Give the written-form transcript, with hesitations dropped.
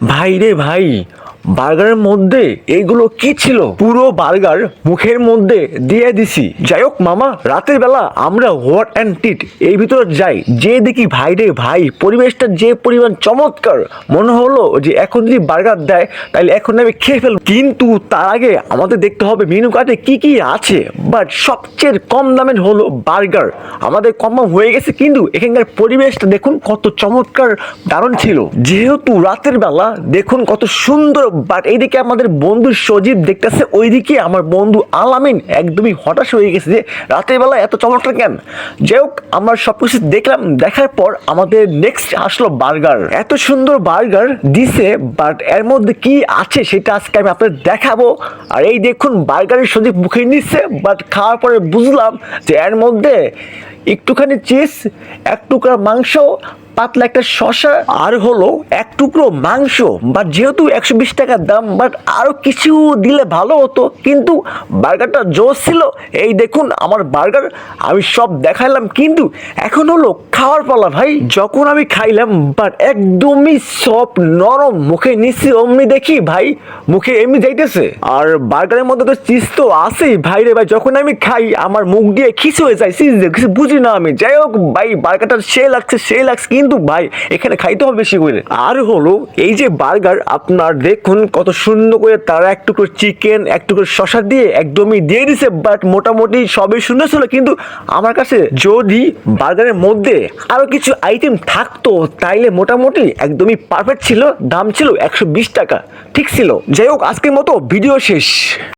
ভাই রে ভাই, বার্গারের মধ্যে এইগুলো কি ছিল? পুরো বার্গার মুখের মধ্যে দিয়ে দিছি। যাই হোক মামা, রাতের বেলা আমরা হোয়াট অ্যান্ড টিট এই ভিতরে যাই, যে দেখি ভাই রে ভাই, পরিবেশটা যে পরিমাণ চমৎকার, মনে হলো যে এখন যদি বার্গার দেয় তাহলে এখন আমি খেয়ে ফেলবো। কিন্তু তার আগে আমাদের দেখতে হবে মেনু কার্ডে কি কি আছে। বাট সবচেয়ে কম দামের হলো বার্গার, আমাদের কম হয়ে গেছে। কিন্তু এখানকার পরিবেশটা দেখুন কত চমৎকার, দারুণ ছিল। যেহেতু রাতের বেলা দেখুন কত সুন্দর। বাট এইদিকে আমাদের বন্ধু সজীব দেখতেছে, ওইদিকে আমার বন্ধু আলামিন একদমই হতাশ হয়ে গেছে যে রাতের বেলা এত চমৎকার কেন। যাই হোক, আমরা সবকিছু দেখলাম, দেখার পর আমাদের নেক্সট আসলো বার্গার। এত সুন্দর বার্গার দিছে, বাট এর মধ্যে কি আছে সেটা আজকে আমি আপনাদের দেখাবো। আর এই দেখুন বার্গারের সজীব মুখে নিচ্ছে, বাট খাওয়ার পরে বুঝলাম যে এর মধ্যে একটুখানি চিজ, এক টুকরা মাংস, পাতলা একটা শসা, আর হলো এক টুকরো মাংস। বাট যেহেতু 120 টাকার দাম, বাট আরো কিছু দিলে ভালো হতো। কিন্তু বার্গারটা জোস ছিল। এই দেখুন আমার বার্গার, আমি সব দেখাইলাম, কিন্তু এখন হলো খাওয়ার পালা ভাই। যখন আমি খাইলাম, বাট একদমই সফট নরম, মুখে নিচ্ছি অমনি দেখি ভাই মুখে এমনি যাইতেছে। আর বার্গারের মধ্যে তো চিজ তো আছেই ভাই রে ভাই, যখন আমি খাই আমার মুখ দিয়ে খিচে হয়ে যায়, চিজ দিয়ে কিছু বুঝি না আমি। যাই হোক ভাই, বার্গারটা সেই লাগছে, কিন্তু ভাই এখানে খাইতে হবে বেশি করে। আর হলো এই যে বার্গার, আপনার দেখুন কত সুন্দর করে তারা এক টুকরো চিকেন, এক টুকরো শসা দিয়ে একদমই দিয়ে দিছে। বাট মোটামুটি সবই সুন্দর ছিল, কিন্তু আমার কাছে যদি বার্গারের মধ্যে আরো কিছু আইটেম থাকতো তাইলে মোটামুটি একদমই পারফেক্ট ছিল। দাম ছিল 120 টাকা, ঠিক ছিল। যাই হোক, আজকের মতো ভিডিও শেষ।